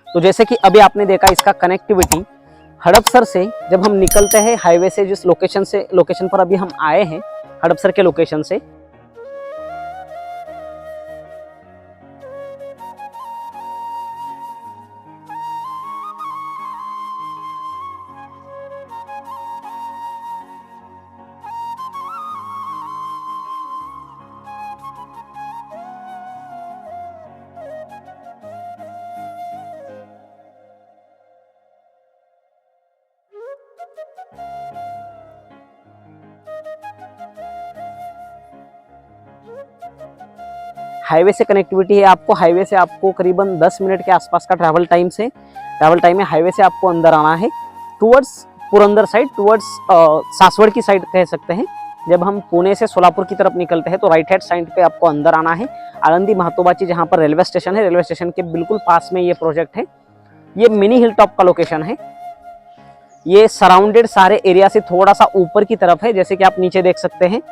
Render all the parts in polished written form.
तो जैसे कि अभी आपने देखा इसका कनेक्टिविटी हड़पसर से जब हम निकलते हैं हाईवे से, जिस लोकेशन पर अभी हम आए हैं हड़पसर के लोकेशन से, हाईवे से कनेक्टिविटी है आपको। हाईवे से आपको करीबन 10 मिनट के आसपास का ट्रैवल टाइम है। हाईवे से आपको अंदर आना है towards Purandar side, towards Saswad की साइड कह सकते हैं। जब हम पुणे से सोलापुर की तरफ निकलते हैं तो राइट हैंड साइड पे आपको अंदर आना है। आळंदी महातोबाची जहाँ पर रेलवे स्टेशन है, रेलवे स्टेशन के बिल्कुल पास में ये प्रोजेक्ट है। ये मिनी हिल टॉप का लोकेशन है। ये सराउंडेड सारे एरिया से थोड़ा सा ऊपर की तरफ है, जैसे कि आप नीचे देख सकते हैं।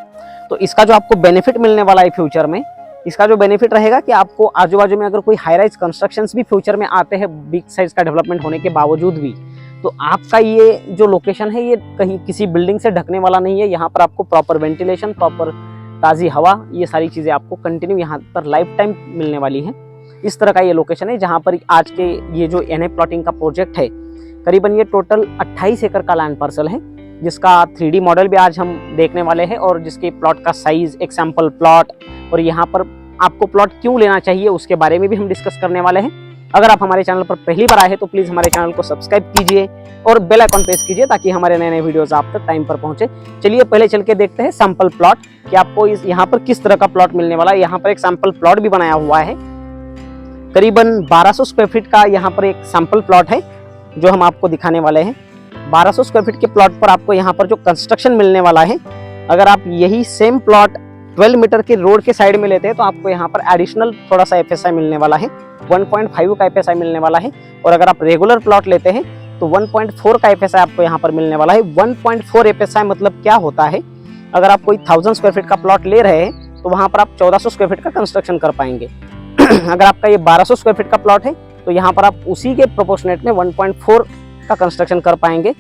तो इसका जो आपको बेनिफिट मिलने वाला है फ्यूचर में, इसका जो बेनिफिट रहेगा कि आपको आजू बाजू में अगर कोई हाई राइज कंस्ट्रक्शंस भी फ्यूचर में आते हैं बिग साइज का डेवलपमेंट होने के बावजूद भी, तो आपका ये जो लोकेशन है ये कहीं किसी बिल्डिंग से ढकने वाला नहीं है। यहाँ पर आपको प्रॉपर वेंटिलेशन, प्रॉपर ताज़ी हवा, ये सारी चीज़ें आपको कंटिन्यू यहाँ पर लाइफ टाइम मिलने वाली है। इस तरह का ये लोकेशन है जहाँ पर आज के ये जो एनए प्लॉटिंग का प्रोजेक्ट है, करीबन ये टोटल 28 एकड़ का लैंड पार्सल है, जिसका 3D मॉडल भी आज हम देखने वाले हैं और जिसके प्लॉट का साइज, एक सैंपल प्लॉट और यहाँ पर आपको प्लॉट क्यों लेना चाहिए उसके बारे में भी हम डिस्कस करने वाले हैं। अगर आप हमारे चैनल पर पहली बार आए हैं तो प्लीज़ हमारे चैनल को सब्सक्राइब कीजिए और बेल आइकन प्रेस कीजिए ताकि हमारे नए नए वीडियोस आप तक टाइम पर पहुंचे। चलिए पहले चल के देखते हैं सैंपल प्लॉट कि आपको यहाँ पर किस तरह का प्लॉट मिलने वाला है। यहाँ पर एक सैंपल प्लॉट भी बनाया हुआ है, करीबन 1200 स्क्वायर फीट का यहाँ पर एक सैंपल प्लॉट है जो हम आपको दिखाने वाले हैं। 1200 स्क्वायर फीट के प्लॉट पर आपको यहाँ पर जो कंस्ट्रक्शन मिलने वाला है, अगर आप यही सेम प्लॉट 12 मीटर के रोड के साइड में लेते हैं तो आपको यहाँ पर एडिशनल थोड़ा सा FSI मिलने वाला है, 1.5 का FSI मिलने वाला है। और अगर आप रेगुलर प्लॉट लेते हैं तो 1.4 का FSI आपको यहाँ पर मिलने वाला है। 1.4 FSI मतलब क्या होता है, अगर आप कोई 1000 स्क्वायर फीट का प्लॉट ले रहे हैं तो वहाँ पर आप 1400 स्क्वायर फीट का कंस्ट्रक्शन कर पाएंगे। अगर आपका ये 1200 स्क्वायर फीट का प्लॉट है तो यहाँ पर आप उसी के प्रोपोर्शनेट में 1.4 का कंस्ट्रक्शन कर पाएंगे।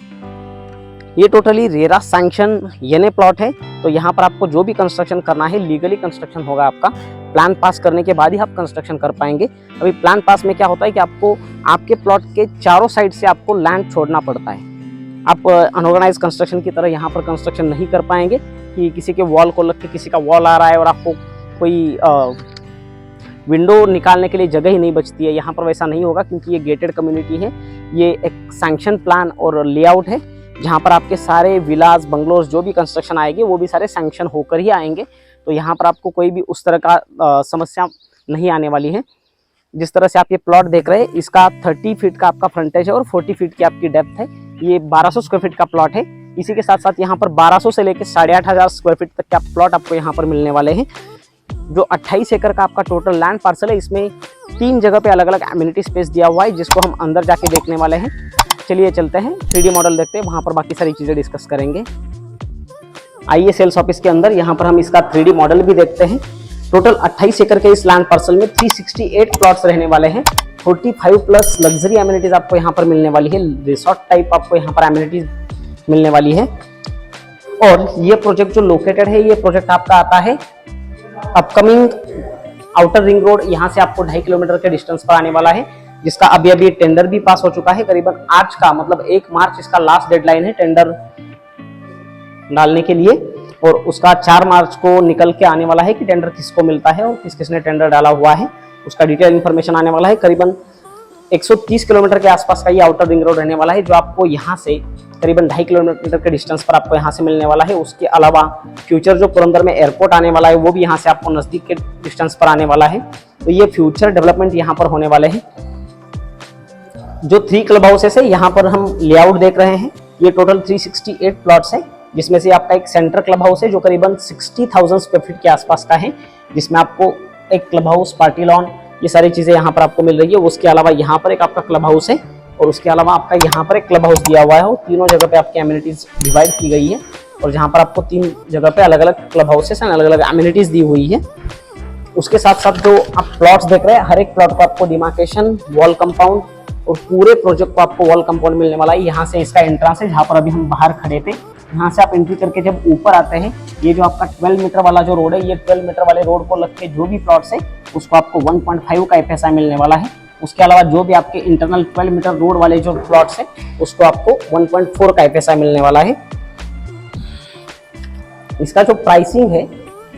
ये totally RERA sanction NA plot है, तो यहाँ पर आपको जो भी कंस्ट्रक्शन करना है लीगली कंस्ट्रक्शन होगा आपका। प्लान पास करने के बाद ही आप कंस्ट्रक्शन कर पाएंगे। अभी प्लान पास में क्या होता है कि आपको आपके प्लॉट के चारों साइड से आपको लैंड छोड़ना पड़ता है। आप अनऑर्गेनाइज कंस्ट्रक्शन की तरह यहाँ पर कंस्ट्रक्शन नहीं कर पाएंगे कि किसी के वॉल को लग के किसी का वॉल आ रहा है और आपको कोई विंडो निकालने के लिए जगह ही नहीं बचती है। यहाँ पर वैसा नहीं होगा क्योंकि ये गेटेड कम्युनिटी है। ये एक सैंक्शन प्लान और लेआउट है जहाँ पर आपके सारे विलास, बंगलोज जो भी कंस्ट्रक्शन आएंगे वो भी सारे सैंक्शन होकर ही आएंगे। तो यहाँ पर आपको कोई भी उस तरह का समस्या नहीं आने वाली है। जिस तरह से आप ये प्लॉट देख रहे हैं, इसका 30 फीट का आपका फ्रंटेज है और 40 फीट की आपकी डेप्थ है। ये 1200 स्क्वायर फीट का प्लॉट है। इसी के साथ साथ यहाँ पर 1200 से लेकर 8500 स्क्वायर फीट तक के आप प्लॉट आपको यहाँ पर मिलने वाले हैं। जो 28 एकड़ का आपका टोटल लैंड पार्सल है, इसमें 3 जगह पे अलग अलग एमिनिटी स्पेस दिया हुआ है जिसको हम अंदर जाके देखने वाले हैं। चलिए चलते हैं 3D मॉडल देखते हैं, वहाँ पर बाकी सारी चीज़ें डिस्कस करेंगे। आइए सेल्स ऑफिस के अंदर, यहाँ पर हम इसका 3D मॉडल भी देखते हैं। टोटल 28 एकड़ के इस लैंड पार्सल में 368 प्लॉट्स रहने वाले हैं। 45 प्लस लग्जरी एमिनिटीज आपको यहाँ पर मिलने वाली है। रिसोर्ट टाइप आपको यहाँ पर एमिनिटीज मिलने वाली है। और ये प्रोजेक्ट जो लोकेटेड है, ये प्रोजेक्ट आपका आता है अपकमिंग आउटर रिंग रोड, यहाँ से आपको 2.5 किलोमीटर के डिस्टेंस पर आने वाला है, जिसका अभी टेंडर भी पास हो चुका है। करीबन आज का मतलब 1 मार्च इसका लास्ट डेडलाइन है टेंडर डालने के लिए, और उसका 4 मार्च को निकल के आने वाला है कि टेंडर किसको मिलता है और किस किसने टेंडर डाला हुआ है, उसका डिटेल इन्फॉर्मेशन आने वाला है। करीबन 130 किलोमीटर के आसपास का ये आउटर रिंग रोड रहने वाला है, जो आपको यहाँ से करीबन 2.5 किलोमीटर के डिस्टेंस पर आपको यहाँ से मिलने वाला है। उसके अलावा फ्यूचर जो पुरंदर में एयरपोर्ट आने वाला है वो भी यहाँ से आपको नज़दीक के डिस्टेंस पर आने वाला है। तो ये फ्यूचर डेवलपमेंट यहाँ पर होने वाले हैं। जो 3 क्लब हाउसेस है यहाँ पर हम लेआउट देख रहे हैं, ये टोटल 368 प्लॉट्स है, जिसमें से आपका एक सेंटर क्लब हाउस है जो करीबन 60,000 स्क्वायर फीट के आसपास का है, जिसमें आपको एक क्लब हाउस, पार्टी लॉन, ये सारी चीज़ें यहाँ पर आपको मिल रही है। उसके अलावा यहाँ पर एक आपका क्लब हाउस है और उसके अलावा आपका यहाँ पर एक क्लब हाउस दिया हुआ है। और तीनों जगह पे आपकी एमिनिटीज डिवाइड की गई है और जहाँ पर आपको 3 जगह पे अलग अलग क्लब हाउसेस एंड अलग अलग एमिनिटीज दी हुई है। उसके साथ साथ जो आप प्लॉट्स देख रहे हैं, हर एक प्लॉट को आपको डिमार्केशन, वॉल कंपाउंड, और पूरे प्रोजेक्ट को आपको वॉल कंपाउंड मिलने वाला है। यहाँ से इसका एंट्रेंस है, जहाँ पर अभी हम बाहर खड़े थे। यहाँ से आप एंट्री करके जब ऊपर आते हैं, ये जो आपका 12 मीटर वाला जो रोड है, ये 12 मीटर वाले रोड को लग के जो भी प्लॉट्स है उसको आपको 1.5 का FSI मिलने वाला है। उसके अलावा जो भी आपके इंटरनल 12 मीटर रोड वाले जो प्लॉट्स है उसको आपको 1.4 का FSI मिलने वाला है। इसका जो प्राइसिंग है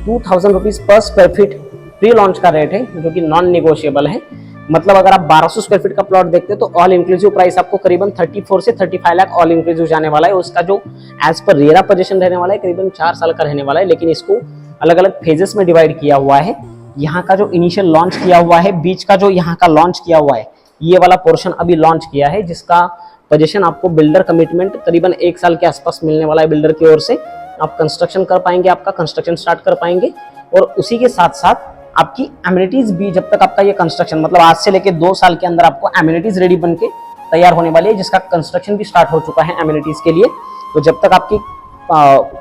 2000 rupees per square feet pre launch का रेट है, जो कि नॉन नेगोशिएबल है। मतलब अगर आप 1200 स्क्वायर फीट का प्लॉट देखते हैं तो ऑल इंक्लूसिव प्राइस आपको करीबन 34 से 35 लाख ऑल इंक्लूसिव जाने वाला है। उसका जो एज पर रेरा पोजीशन रहने वाला है करीबन 4 साल का रहने वाला है, लेकिन इसको अलग अलग फेजेस में डिवाइड किया हुआ है। यहाँ का जो इनिशियल लॉन्च किया हुआ है, बीच का जो यहाँ का लॉन्च किया हुआ है, ये वाला पोर्शन अभी लॉन्च किया है, जिसका पोजीशन आपको बिल्डर कमिटमेंट करीबन 1 साल के आसपास मिलने वाला है बिल्डर की ओर से। आप कंस्ट्रक्शन कर पाएंगे, आपका कंस्ट्रक्शन स्टार्ट कर पाएंगे, और उसी के साथ साथ आपकी एमिनिटीज भी, जब तक आपका ये कंस्ट्रक्शन मतलब आज से लेके 2 साल के अंदर आपको एमिनिटीज रेडी बन के तैयार होने वाली है, जिसका कंस्ट्रक्शन भी स्टार्ट हो चुका है एमिनिटीज के लिए। तो जब तक आपकी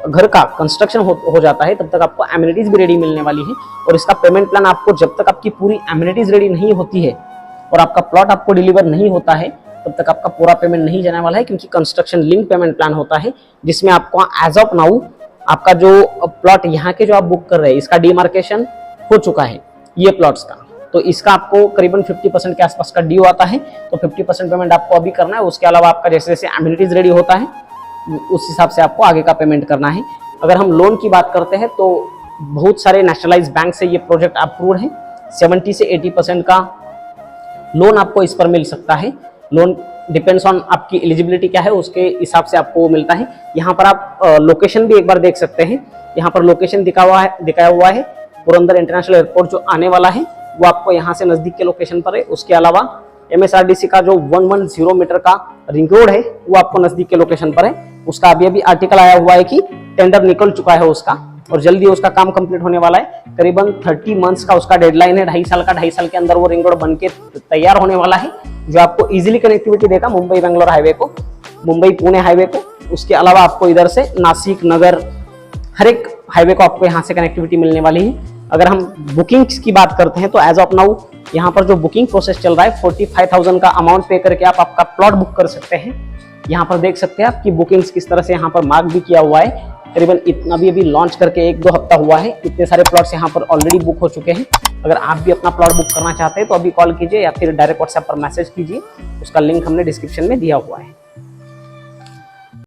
घर का कंस्ट्रक्शन हो जाता है तब तक आपको एमिनिटीज भी रेडी मिलने वाली है। और इसका पेमेंट प्लान आपको, जब तक आपकी पूरी एमिनिटीज रेडी नहीं होती है और आपका प्लॉट आपको डिलीवर नहीं होता है, तब तक आपका पूरा पेमेंट नहीं जाने वाला है, क्योंकि कंस्ट्रक्शन लिंक पेमेंट प्लान होता है, जिसमें आपको एज ऑफ नाउ आपका जो प्लॉट यहाँ के जो आप बुक कर रहे हैं इसका डिमार्केशन हो चुका है ये प्लॉट्स का। तो इसका आपको करीबन 50% के आसपास का ड्यू आता है। तो 50% पेमेंट आपको अभी करना है। उसके अलावा आपका जैसे जैसे एमिनिटीज रेडी होता है उस हिसाब से आपको आगे का पेमेंट करना है। अगर हम लोन की बात करते हैं तो बहुत सारे नेशनलाइज्ड बैंक से ये प्रोजेक्ट अप्रूव्ड है। 70 से 80% का लोन आपको इस पर मिल सकता है। लोन डिपेंड्स ऑन आपकी एलिजिबिलिटी क्या है, उसके हिसाब से आपको मिलता है। यहाँ पर आप लोकेशन भी एक बार देख सकते हैं। यहाँ पर लोकेशन दिखाया हुआ है पुरंदर इंटरनेशनल एयरपोर्ट जो आने वाला है वो आपको यहाँ से नजदीक के लोकेशन पर है। उसके अलावा MSRDC का जो 110 मीटर का रिंग रोड है वो आपको नजदीक के लोकेशन पर है। उसका अभी आर्टिकल आया हुआ है कि टेंडर निकल चुका है उसका, और जल्दी उसका काम कंप्लीट होने वाला है। करीबन 30 मंथ्स का उसका डेडलाइन है, 2.5 साल के अंदर वो रिंग रोड बनके तैयार होने वाला है, जो आपको इजीली कनेक्टिविटी देगा मुंबई बेंगलोर हाईवे को, मुंबई पुणे हाईवे को। उसके अलावा आपको इधर से नासिक नगर हर एक हाईवे को आपको यहाँ से कनेक्टिविटी मिलने वाली है। अगर हम बुकिंग्स की बात करते हैं तो एज ऑफ नाउ यहाँ पर जो बुकिंग प्रोसेस चल रहा है 45,000 का अमाउंट पे करके आप आपका प्लॉट बुक कर सकते हैं। यहाँ पर देख सकते हैं आपकी बुकिंग्स किस तरह से यहाँ पर मार्क भी किया हुआ है। करीबन इतना भी अभी लॉन्च करके 1-2 हफ्ता हुआ है, इतने सारे प्लॉट्स यहाँ पर ऑलरेडी बुक हो चुके हैं। अगर आप भी अपना प्लॉट बुक करना चाहते हैं तो अभी कॉल कीजिए या फिर डायरेक्ट व्हाट्सएप पर मैसेज कीजिए, उसका लिंक हमने डिस्क्रिप्शन में दिया हुआ है।